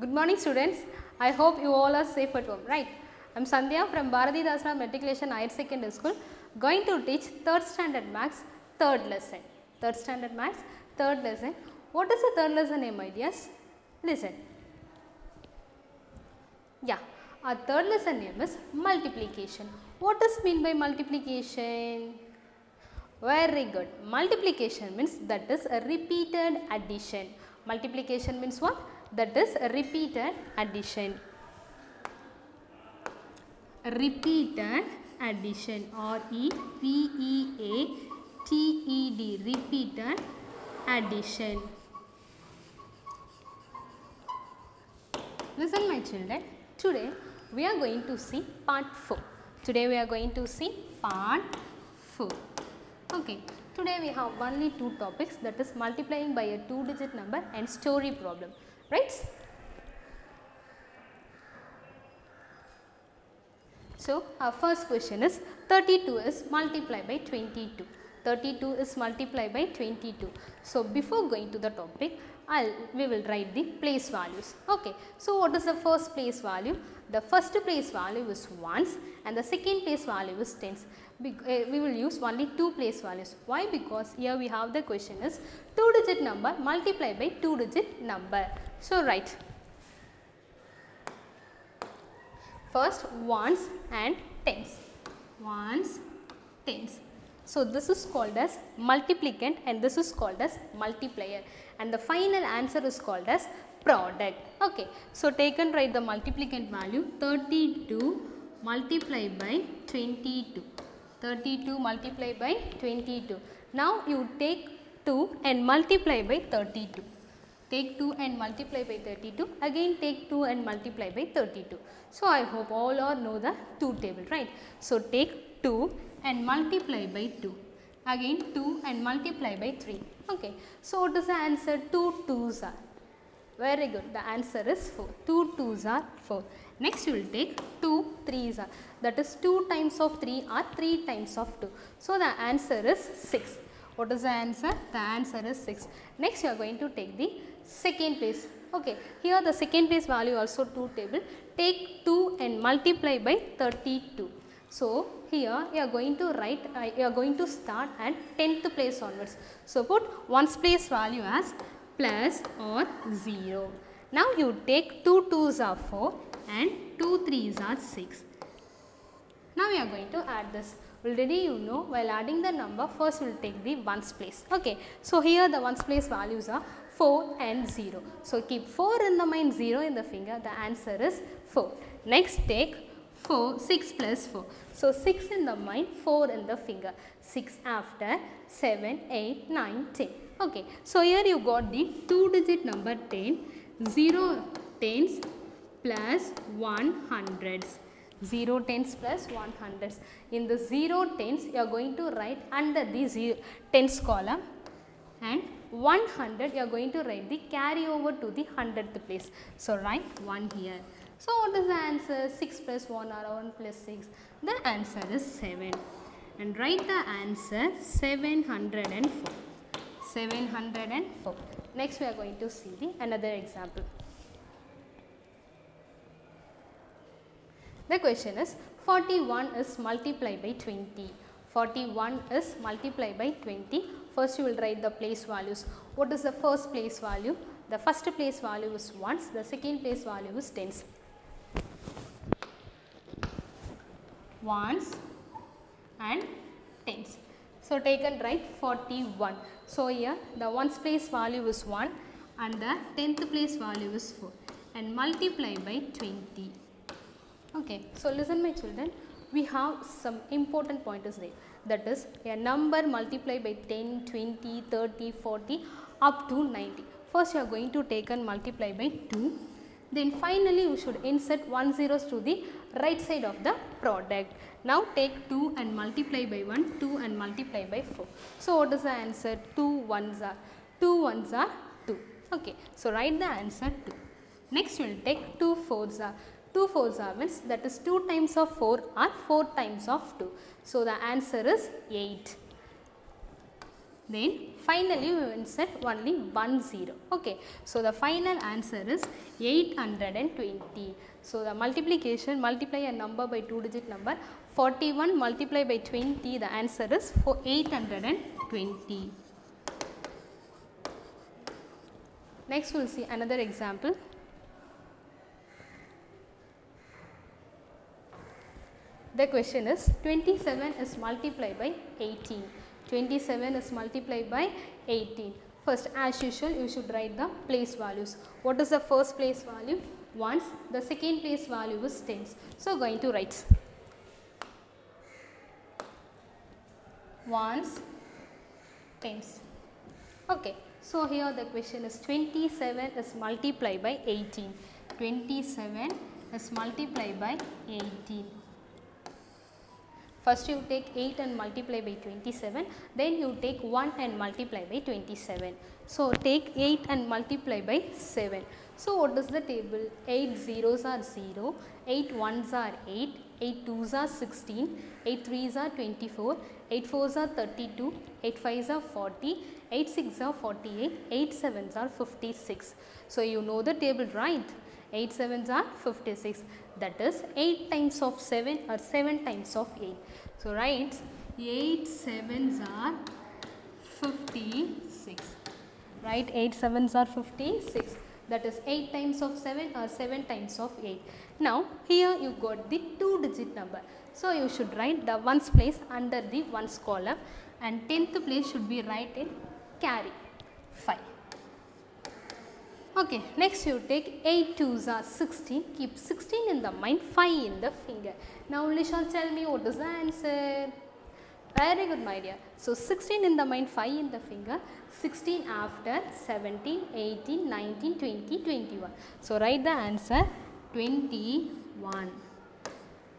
Good morning students. I hope you all are safe at home, right? I am Sandhya from Bharati Dasra Matriculation Higher Secondary School, going to teach 3rd standard maths, 3rd lesson. 3rd standard maths, 3rd lesson. What is the 3rd lesson name, my dears? Listen. Yeah, our 3rd lesson name is multiplication. What does mean by multiplication? Very good. Multiplication means that is a repeated addition. Multiplication means what? That is a repeated addition. Repeated addition. R-E-P-E-A-T-E-D. Repeated addition. Listen my children. Today we are going to see part 4. Today we are going to see part 4. Okay. Today we have only 2 topics, that is multiplying by a 2-digit number and story problem. Right? So, our first question is 32 is multiplied by 22. 32 is multiplied by 22. So, before going to the topic, we will write the place values. Okay. So, what is the first place value? The first place value is ones and the second place value is tens. We will use only 2 place values. Why? Because here we have the question is 2-digit number multiplied by 2-digit number. So, write first ones and tens. Ones, tens. So, this is called as multiplicand and this is called as multiplier, and the final answer is called as product. Okay. So, take and write the multiplicand value 32 multiplied by 22. 32 multiplied by 22. Now, you take 2 and multiply by 32. Take 2 and multiply by 32. Again take 2 and multiply by 32. So, I hope all are know the 2 table, right. So, take 2 and multiply by 2. Again 2 and multiply by 3. Okay. So, what is the answer? 2 2s are. Very good. The answer is 4. 2 2s are 4. Next you will take 2 3s are. That is 2 times of 3 are 3 times of 2. So, the answer is 6. What is the answer? The answer is 6. Next you are going to take the second place. Okay. Here the second place value also 2 table. Take 2 and multiply by 32. So, here you are going to write, you are going to start at 10th place onwards. So, put 1's place value as plus or 0. Now, you take 2 2s are 4 and 2 3s are 6. Now, we are going to add this. Already you know, while adding the number, first we will take the 1's place. Okay. So, here the 1's place values are 4 and 0. So, keep 4 in the mind, 0 in the finger. The answer is 4. Next take 6 plus 4. So, 6 in the mind, 4 in the finger. 6 after 7, 8, 9, 10. Okay. So, here you got the 2-digit number 10, 0 tens plus 100s. 0 tens plus 100s. In the 0 tens, you are going to write under the tens column, and 100 you are going to write the carry over to the 100th place. So, write 1 here. So, what is the answer? 6 plus 1 or 1 plus 6. The answer is 7. And write the answer 704. 704. Next we are going to see the another example. The question is 41 is multiplied by 20. 41 is multiplied by 20. First you will write the place values. What is the first place value? The first place value is ones. The second place value is tens. Ones and tens. So, take and write 41. So, here the 1's place value is 1 and the 10th place value is 4 and multiply by 20. Okay. So, listen my children, we have some important pointers there, that is a number multiplied by 10, 20, 30, 40 up to 90. First you are going to take and multiply by 2, then finally you should insert 1 zeros to the right side of the product. Now take 2 and multiply by 1, 2 and multiply by 4. So, what is the answer? 2 1s are 2 1s are 2. Okay. So, write the answer 2. Next you will take 2 4s are 2 4s are means that is 2 times of 4 or 4 times of 2. So, the answer is 8. then finally we will insert only 1 0. Okay. So, the final answer is 820. So, the multiplication, multiply a number by 2 digit number, 41 multiplied by 20, the answer is 820. Next we will see another example. The question is 27 is multiplied by 18. 27 is multiplied by 18. First, as usual, you should write the place values. What is the first place value? Ones. The second place value is tens. So, going to write ones, tens. Okay. So, here the question is 27 is multiplied by 18. 27 is multiplied by 18. First you take 8 and multiply by 27, then you take 1 and multiply by 27. So, take 8 and multiply by 7. So, what is the table? 8 zeros are 0, 8 ones are 8, 8 twos are 16, 8 threes are 24, 8 fours are 32, 8 fives are 40, 8 sixes are 48, 8 sevens are 56. So, you know the table, right? 8 sevens are 56, that is 8 times of 7 or 7 times of 8. So, write 8 sevens are 56, right? 8 sevens are 56, that is 8 times of 7 or 7 times of 8. Now, here you got the 2 digit number. So, you should write the ones place under the ones column and 10th place should be right in carry 5. Okay, next you take 8 twos are 16, keep 16 in the mind, 5 in the finger. Now, Lishan, tell me what is the answer? Very good, my dear. So, 16 in the mind, 5 in the finger, 16 after 17, 18, 19, 20, 21. So, write the answer 21.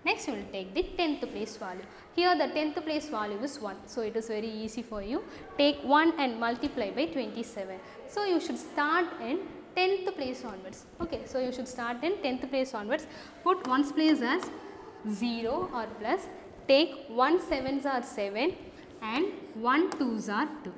Next, you will take the 10th place value. Here the 10th place value is 1. So, it is very easy for you. Take 1 and multiply by 27. So, you should start in 10th place onwards. Okay, so you should start in 10th place onwards. Put ones place as 0 or plus. Take 1 sevens are 7 and 1 twos are 2.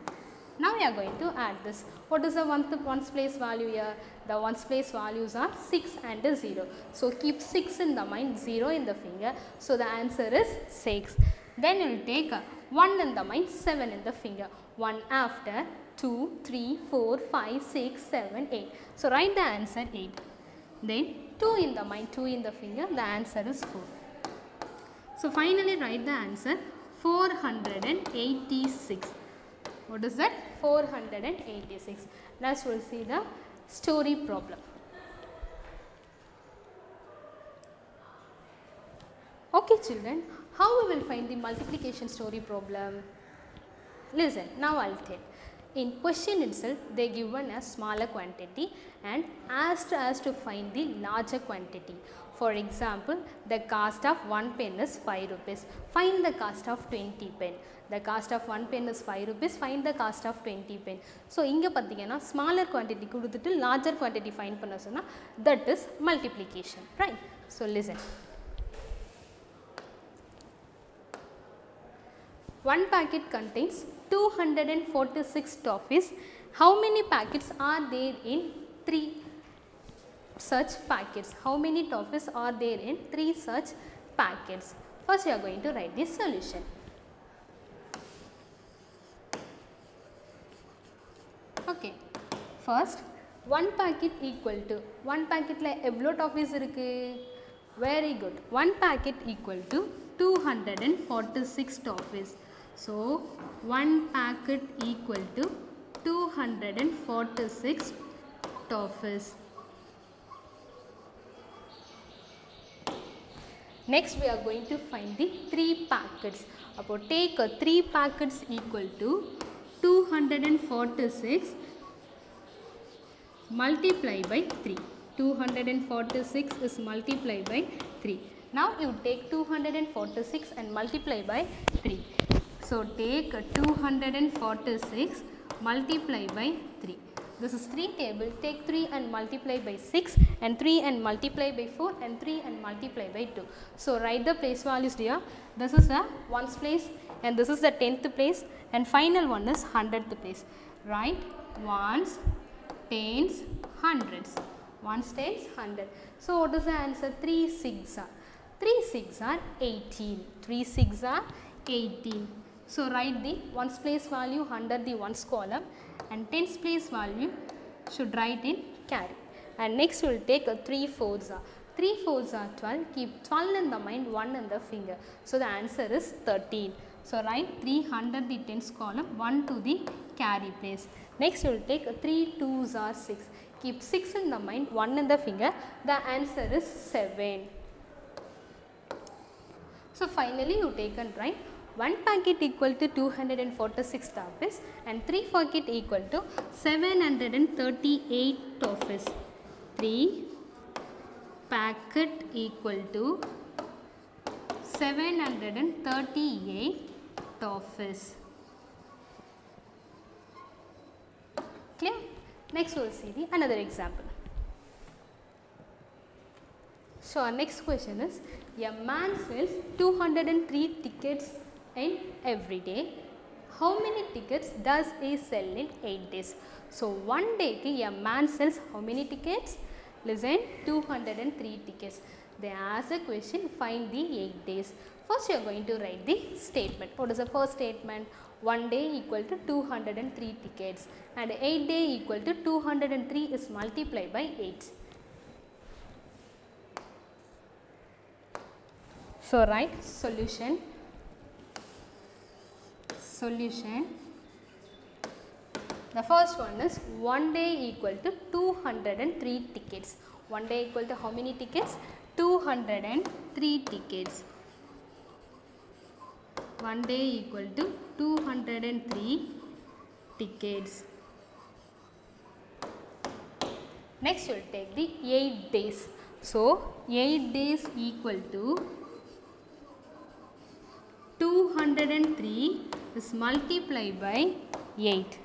Now we are going to add this. What is the ones place value here? The ones place values are 6 and 0. So keep 6 in the mind, 0 in the finger. So the answer is 6. Then you will take 1 in the mind, 7 in the finger. 1 after 2, 3, 4, 5, 6, 7, 8. So write the answer 8. Then 2 in the mind, 2 in the finger. The answer is 4. So finally write the answer 486. What is that? 486. Next we will see the story problem. Okay children, how we will find the multiplication story problem? Listen, now I will tell. In question itself, they given a smaller quantity and asked us to find the larger quantity. For example, the cost of 1 pen is 5 rupees. Find the cost of 20 pen. The cost of 1 pen is 5 rupees. Find the cost of 20 pen. So, inga pathina smaller quantity kudutittu larger quantity find panna sonna, that is multiplication, right? So, listen. One packet contains 246 toffees. How many packets are there in 3 such packets? How many toffees are there in 3 such packets? First, you are going to write the solution. Okay. First, 1 packet equal to 1 packet like evlo toffees irukku? Very good. 1 packet equal to 246 toffees. So, 1 packet equal to 246 toffees. Next, we are going to find the 3 packets. Now, take 3 packets equal to 246 multiply by 3. 246 is multiplied by 3. Now, you take 246 and multiply by 3. So, take 246 multiply by 3. This is 3 table. Take 3 and multiply by 6 and 3 and multiply by 4 and 3 and multiply by 2. So, write the place values here. This is the ones place and this is the 10th place and final one is 100th place. Write ones, tens, hundreds. Ones, tens, 100. So, what is the answer? 3 6 are. 3 6 are 18. 3 6 are 18. So, write the ones place value under the ones column and tens place value should write in carry. And next we will take a 3 4s are. 3 4s are 12. Keep 12 in the mind, 1 in the finger. So, the answer is 13. So, write 3 under the tens column, 1 to the carry place. Next we will take a 3 2s are 6. Keep 6 in the mind, 1 in the finger. The answer is 7. So, finally you take and write 1 packet equal to 246 toffees and 3 packet equal to 738 toffees. 3 packet equal to 738 toffees. Clear? Next we will see another example. So, our next question is, a man sells 203 tickets in every day. How many tickets does he sell in 8 days? So, one day a man sells how many tickets? Listen, 203 tickets. They ask a question, find the 8 days. First you are going to write the statement. What is the first statement? 1 day equal to 203 tickets and 8 day equal to 203 is multiplied by 8. So, write solution. The first one is 1 day equal to 203 tickets. 1 day equal to how many tickets? 203 tickets. 1 day equal to 203 tickets. Next you will take the 8 days. So, 8 days equal to 203 is multiplied by 8.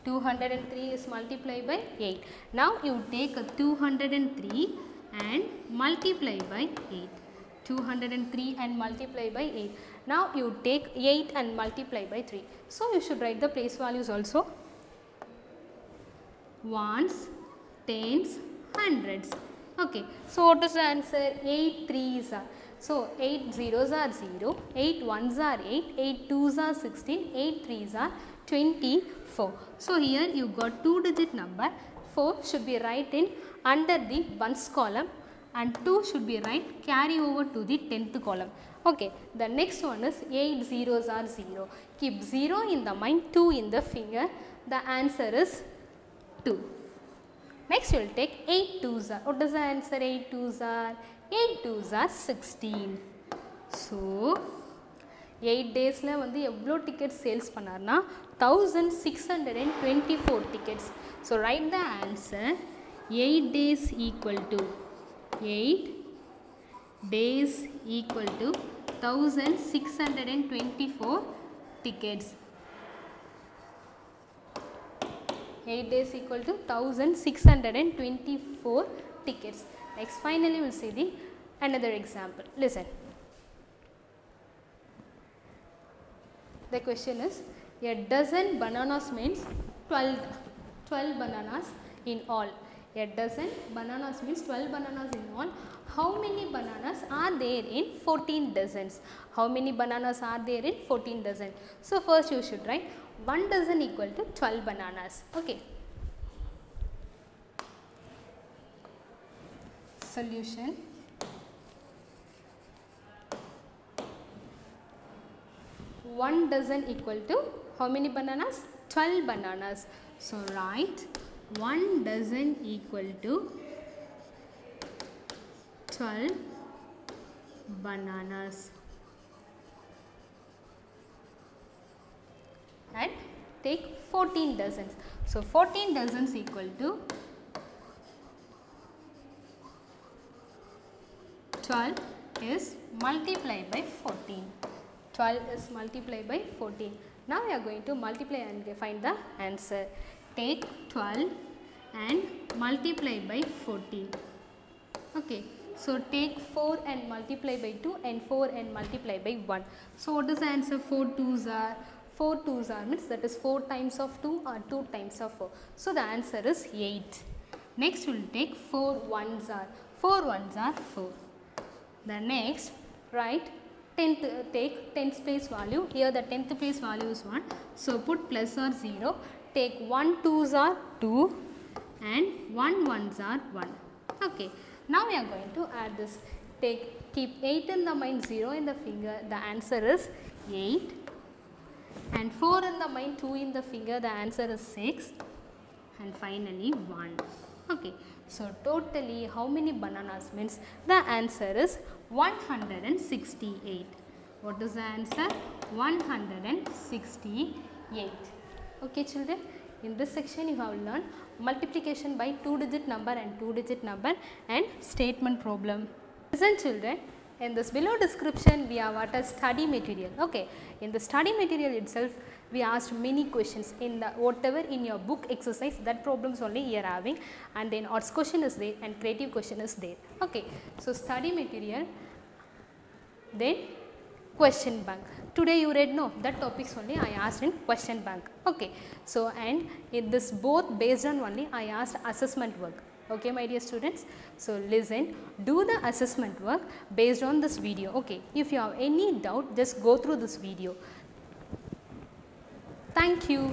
203 is multiplied by 8. Now, you take a 203 and multiply by 8. 203 and multiply by 8. Now, you take 8 and multiply by 3. So, you should write the place values also. Ones, tens, hundreds. Okay. So, what is the answer? 8 3s are. So, 8 zeros are 0, 8 1s are 8, 8 2s are 16, 8 3s are 24. So, here you got 2 digit number, 4 should be right in under the ones column and 2 should be right carry over to the 10th column. Okay. The next one is 8 zeros are 0. Keep 0 in the mind, 2 in the finger. The answer is 2. Next you will take 8 2s are. What is the answer? 8 2s are? 8 2s are 16. So, 8 days la vandu evlo tickets sales pannarna 1624 tickets. So, write the answer. 8 days equal to 8 days equal to 1624 tickets. 8 days equal to 1624 tickets. Next, finally, we will see the another example. Listen. The question is, a dozen bananas means 12 bananas in all. A dozen bananas means 12 bananas in all. How many bananas are there in 14 dozens? How many bananas are there in 14 dozens? So, first you should write 1 dozen equal to 12 bananas. Okay. Solution. One dozen equal to how many bananas? 12 bananas. So, write 1 dozen equal to 12 bananas. And take 14 dozens. So, 14 dozens equal to 12 is multiplied by 14. 12 is multiplied by 14. Now, we are going to multiply and find the answer. Take 12 and multiply by 14. Okay. So take 4 and multiply by 2 and 4 and multiply by 1. So what is the answer? 4 2s are 4 2s are means that is 4 times of 2 or 2 times of 4. So the answer is 8. Next we will take 4 1s are 4. The next write 10th, take 10th place value. Here the 10th place value is 1. So put plus or 0. Take 1 2s are 2 and 1 1s are 1. Okay. Now we are going to add this. Keep 8 in the mind, 0 in the finger. The answer is 8. And 4 in the mind, 2 in the finger. The answer is 6. And finally 1. Okay. So totally how many bananas means? The answer is 168. What is the answer? 168. Okay children. In this section you have learned multiplication by 2-digit number and 2-digit number and statement problem. Listen children, in this below description we have what a study material. Okay, in the study material itself we asked many questions in the whatever in your book exercise, that problems only you are having, and then odds question is there and creative question is there. Okay, so study material, then question bank. Today you read no, that topics only I asked in question bank. Okay, so and in this both based on only I asked assessment work. Okay my dear students, so listen, do the assessment work based on this video. Okay, if you have any doubt just go through this video. Thank you.